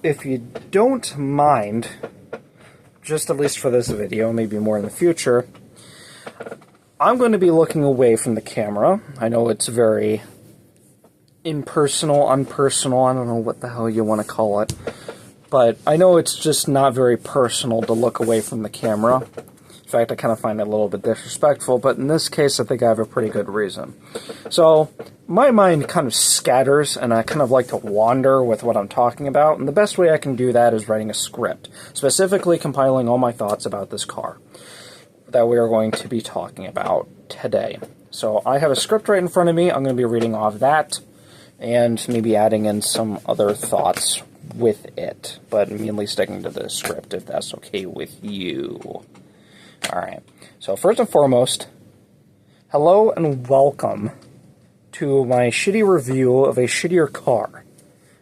If you don't mind, just at least for this video, maybe more in the future, I'm going to be looking away from the camera. I know it's very impersonal, unpersonal, I don't know what the hell you want to call it, but I know it's just not very personal to look away from the camera. In fact, I kind of find it a little bit disrespectful, but in this case, I think I have a pretty good reason. So, my mind kind of scatters, and I kind of like to wander with what I'm talking about, and the best way I can do that is writing a script, specifically compiling all my thoughts about this car that we are going to be talking about today. So, I have a script right in front of me. I'm going to be reading off that, and maybe adding in some other thoughts with it, but mainly sticking to the script if that's okay with you. Alright, so first and foremost, hello and welcome to my shitty review of a shittier car.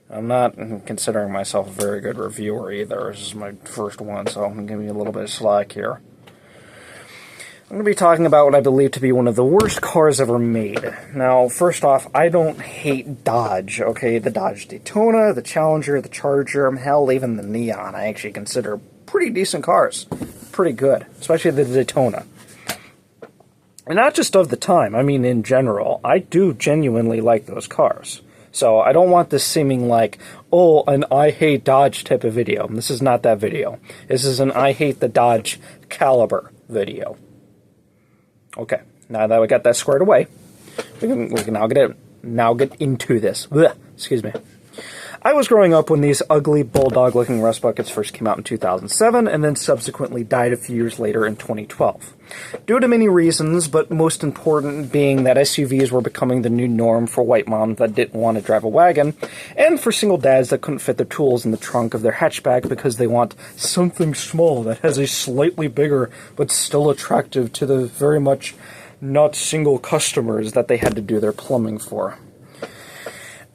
I'm not considering myself a very good reviewer either. This is my first one, so I'm going to give you a little bit of slack here. I'm going to be talking about what I believe to be one of the worst cars ever made. Now, first off, I don't hate Dodge, okay? The Dodge Daytona, the Challenger, the Charger, hell, even the Neon, I actually consider pretty decent cars. Pretty good, especially the Daytona. And not just of the time, I mean in general. I do genuinely like those cars. So I don't want this seeming like, oh, an I hate Dodge type of video. This is not that video. This is an I hate the Dodge Caliber video. Okay, now that we got that squared away, we can now get into this. Blech, excuse me. I was growing up when these ugly bulldog-looking rust buckets first came out in 2007, and then subsequently died a few years later in 2012. Due to many reasons, but most important being that SUVs were becoming the new norm for white moms that didn't want to drive a wagon, and for single dads that couldn't fit their tools in the trunk of their hatchback because they want something small that has a slightly bigger but still attractive to the very much not single customers that they had to do their plumbing for.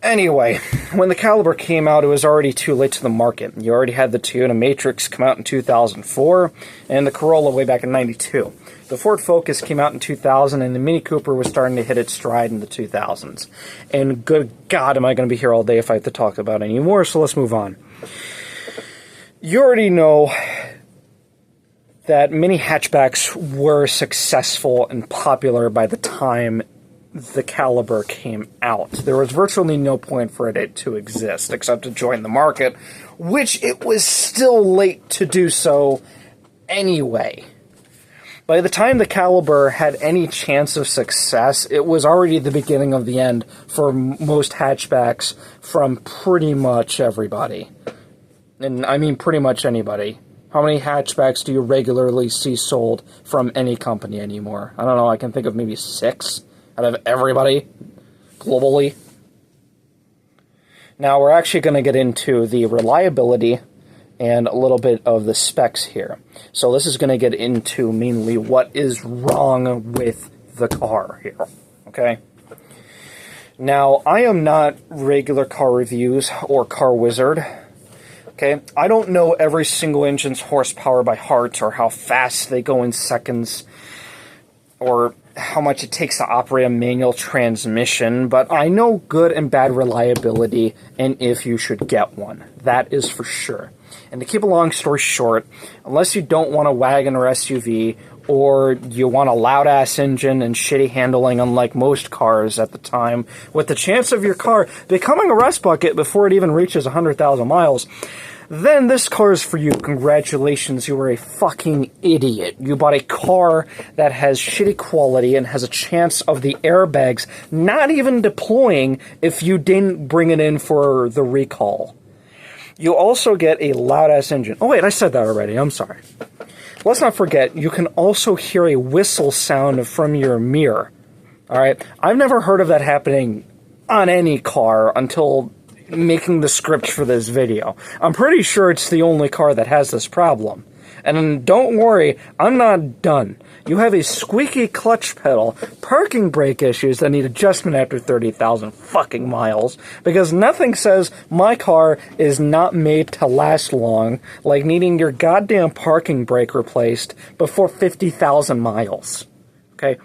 Anyway, when the Caliber came out, it was already too late to the market. You already had the Toyota Matrix come out in 2004, and the Corolla way back in 92. The Ford Focus came out in 2000, and the Mini Cooper was starting to hit its stride in the 2000s. And good God, am I going to be here all day if I have to talk about any more, so let's move on. You already know that mini hatchbacks were successful and popular by the time the Caliber came out. There was virtually no point for it to exist except to join the market, which it was still late to do so anyway. By the time the Caliber had any chance of success, it was already the beginning of the end for most hatchbacks from pretty much everybody. And I mean pretty much anybody. How many hatchbacks do you regularly see sold from any company anymore? I don't know, I can think of maybe 6 out of everybody, globally. Now, we're actually going to get into the reliability and a little bit of the specs here. So this is going to get into mainly what is wrong with the car here, okay? Now, I am not regular car reviews or car wizard, okay? I don't know every single engine's horsepower by heart or how fast they go in seconds or how much it takes to operate a manual transmission, but I know good and bad reliability and if you should get one. That is for sure. And to keep a long story short, unless you don't want a wagon or SUV, or you want a loud-ass engine and shitty handling unlike most cars at the time, with the chance of your car becoming a rust bucket before it even reaches 100,000 miles, then this car is for you. Congratulations, you were a fucking idiot. You bought a car that has shitty quality and has a chance of the airbags not even deploying if you didn't bring it in for the recall. You also get a loud-ass engine. Oh wait, I said that already, I'm sorry. Let's not forget, you can also hear a whistle sound from your mirror. Alright, I've never heard of that happening on any car until making the script for this video. I'm pretty sure it's the only car that has this problem. And don't worry, I'm not done. You have a squeaky clutch pedal, parking brake issues that need adjustment after 30,000 fucking miles, because nothing says my car is not made to last long, like needing your goddamn parking brake replaced before 50,000 miles. Okay?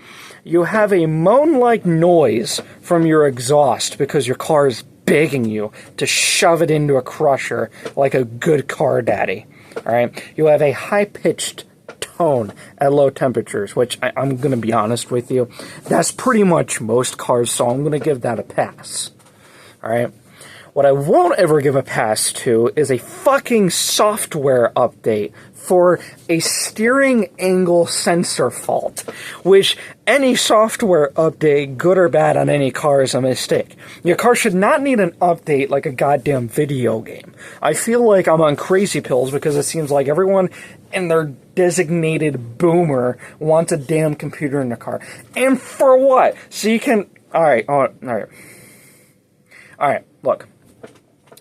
You have a moan-like noise from your exhaust because your car is begging you to shove it into a crusher like a good car daddy. All right? You have a high-pitched tone at low temperatures, which I'm going to be honest with you, that's pretty much most cars, so I'm going to give that a pass. All right? What I won't ever give a pass to is a fucking software update for a steering angle sensor fault, which any software update, good or bad on any car, is a mistake. Your car should not need an update like a goddamn video game. I feel like I'm on crazy pills because it seems like everyone and their designated boomer wants a damn computer in their car. And for what? So you can... Alright, look.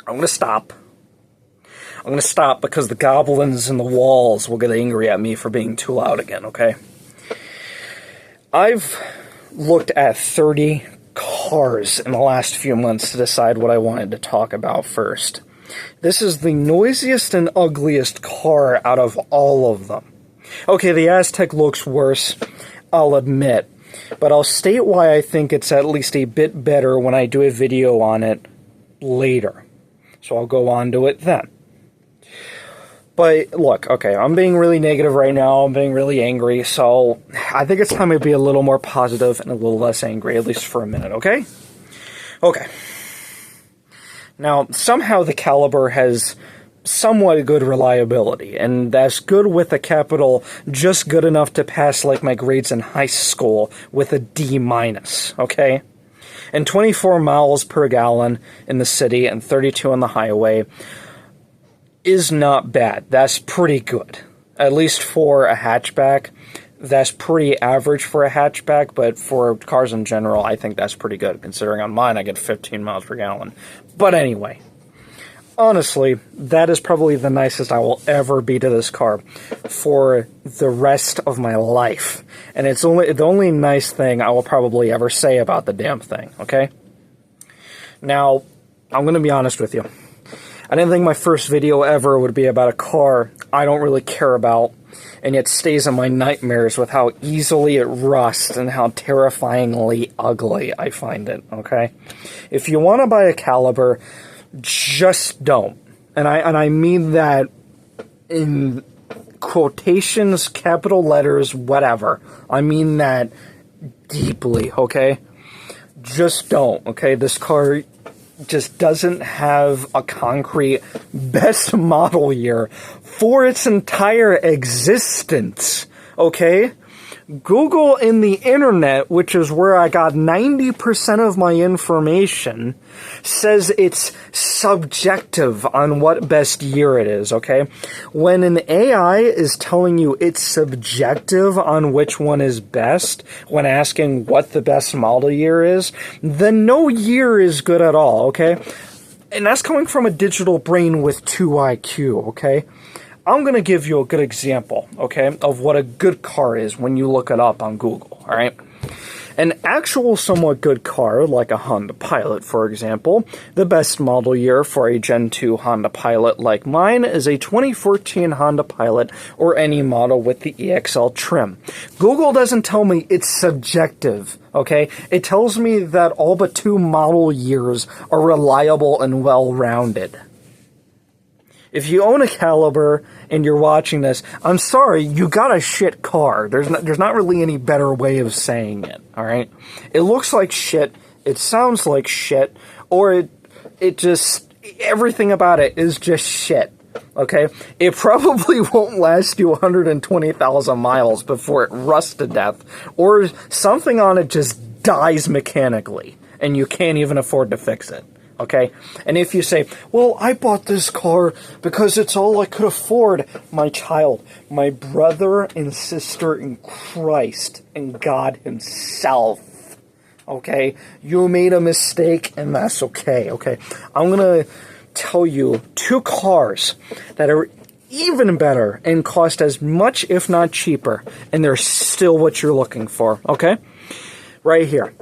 I'm going to stop. I'm going to stop because the goblins in the walls will get angry at me for being too loud again, okay? I've looked at 30 cars in the last few months to decide what I wanted to talk about first. This is the noisiest and ugliest car out of all of them. Okay, the Aztek looks worse, I'll admit, but I'll state why I think it's at least a bit better when I do a video on it later. So I'll go on to it then. But look, okay, I'm being really negative right now, I'm being really angry, so I think it's time to be a little more positive and a little less angry, at least for a minute, okay? Okay. Now, somehow the Caliber has somewhat good reliability, and that's good with a capital, just good enough to pass like my grades in high school with a D-, okay? And 24 miles per gallon in the city and 32 on the highway is not bad. That's pretty good. At least for a hatchback. That's pretty average for a hatchback, but for cars in general, I think that's pretty good, considering on mine I get 15 miles per gallon. But anyway, honestly, that is probably the nicest I will ever be to this car for the rest of my life. And it's the only nice thing I will probably ever say about the damn thing, okay? Now, I'm going to be honest with you. I didn't think my first video ever would be about a car I don't really care about, and yet stays in my nightmares with how easily it rusts and how terrifyingly ugly I find it, okay? If you want to buy a Caliber, just don't. And I mean that in quotations, capital letters, whatever. I mean that deeply, okay? Just don't, okay? This car just doesn't have a concrete best model year for its entire existence, okay? Google in the internet, which is where I got 90% of my information, says it's subjective on what best year it is, okay? When an AI is telling you it's subjective on which one is best when asking what the best model year is, then no year is good at all, okay? And that's coming from a digital brain with 2 IQ, okay? I'm going to give you a good example, okay, of what a good car is when you look it up on Google, all right? An actual somewhat good car, like a Honda Pilot, for example, the best model year for a Gen 2 Honda Pilot like mine is a 2014 Honda Pilot or any model with the EXL trim. Google doesn't tell me it's subjective, okay? It tells me that all but 2 model years are reliable and well-rounded. If you own a Caliber and you're watching this, I'm sorry, you got a shit car. There's not really any better way of saying it, all right? It looks like shit, it sounds like shit, or it just, everything about it is just shit, okay? It probably won't last you 120,000 miles before it rusts to death, or something on it just dies mechanically, and you can't even afford to fix it. Okay? And if you say, well, I bought this car because it's all I could afford, my child, my brother and sister in Christ and God himself, okay? You made a mistake and that's okay, okay? I'm gonna tell you 2 cars that are even better and cost as much, if not cheaper, and they're still what you're looking for, okay? Right here.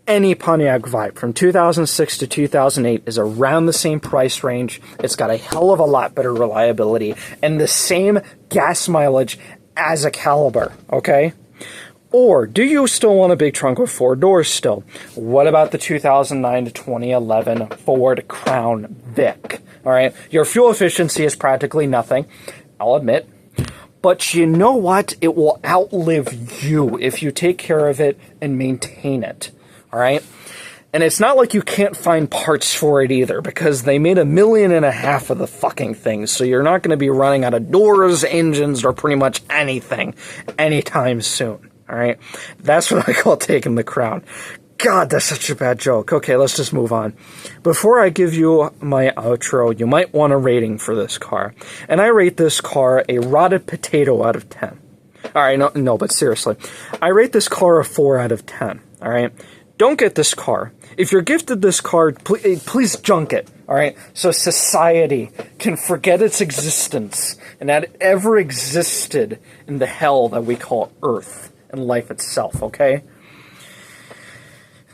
Any Pontiac Vibe from 2006 to 2008 is around the same price range. It's got a hell of a lot better reliability and the same gas mileage as a Caliber, okay? Or do you still want a big trunk with 4 doors still? What about the 2009 to 2011 Ford Crown Vic? All right, your fuel efficiency is practically nothing, I'll admit. But you know what? It will outlive you if you take care of it and maintain it. All right? And it's not like you can't find parts for it either, because they made $1.5 million of the fucking things, so you're not going to be running out of doors, engines, or pretty much anything anytime soon. All right? That's what I call taking the crown. God, that's such a bad joke. Okay, let's just move on. Before I give you my outro, you might want a rating for this car. And I rate this car a rotted potato out of 10. All right, no, but seriously. I rate this car a 4 out of 10. All right? Don't get this car. If you're gifted this car, please junk it. All right? So society can forget its existence and that it ever existed in the hell that we call Earth and life itself, okay?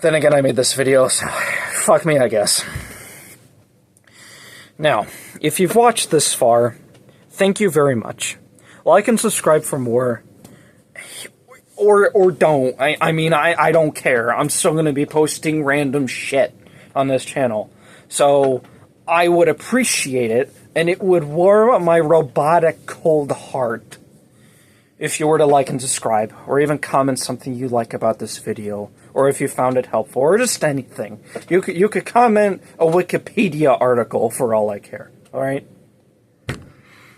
Then again, I made this video, so fuck me, I guess. Now, if you've watched this far, thank you very much. Like and subscribe for more. Or don't. I mean, I don't care. I'm still going to be posting random shit on this channel. So, I would appreciate it, and it would warm my robotic cold heart if you were to like and subscribe, or even comment something you like about this video, or if you found it helpful, or just anything. You could comment a Wikipedia article for all I care, alright?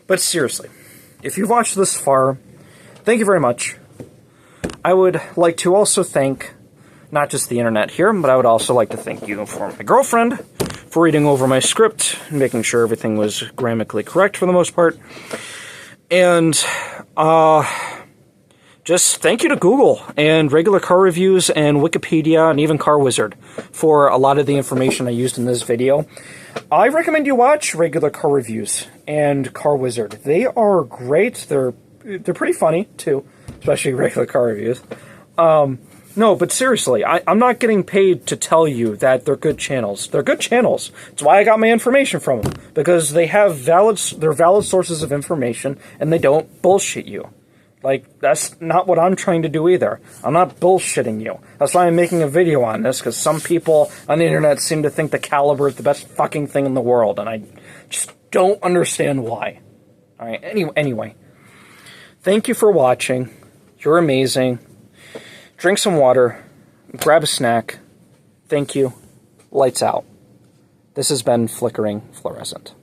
But seriously, if you've watched this far, thank you very much. I would like to also thank, not just the internet here, but I would also like to thank you for my girlfriend, for reading over my script, and making sure everything was grammatically correct for the most part. And, just thank you to Google and Regular Car Reviews and Wikipedia and even Car Wizard for a lot of the information I used in this video. I recommend you watch Regular Car Reviews and Car Wizard. They are great. They're pretty funny, too, especially Regular Car Reviews. No, but seriously, I'm not getting paid to tell you that they're good channels. They're good channels. That's why I got my information from them, because they have they're valid sources of information, and they don't bullshit you. Like, that's not what I'm trying to do either. I'm not bullshitting you. That's why I'm making a video on this, because some people on the internet seem to think the Caliber is the best fucking thing in the world, and I just don't understand why. Alright, anyway. Thank you for watching. You're amazing. Drink some water. Grab a snack. Thank you. Lights out. This has been Flickering Fluorescent.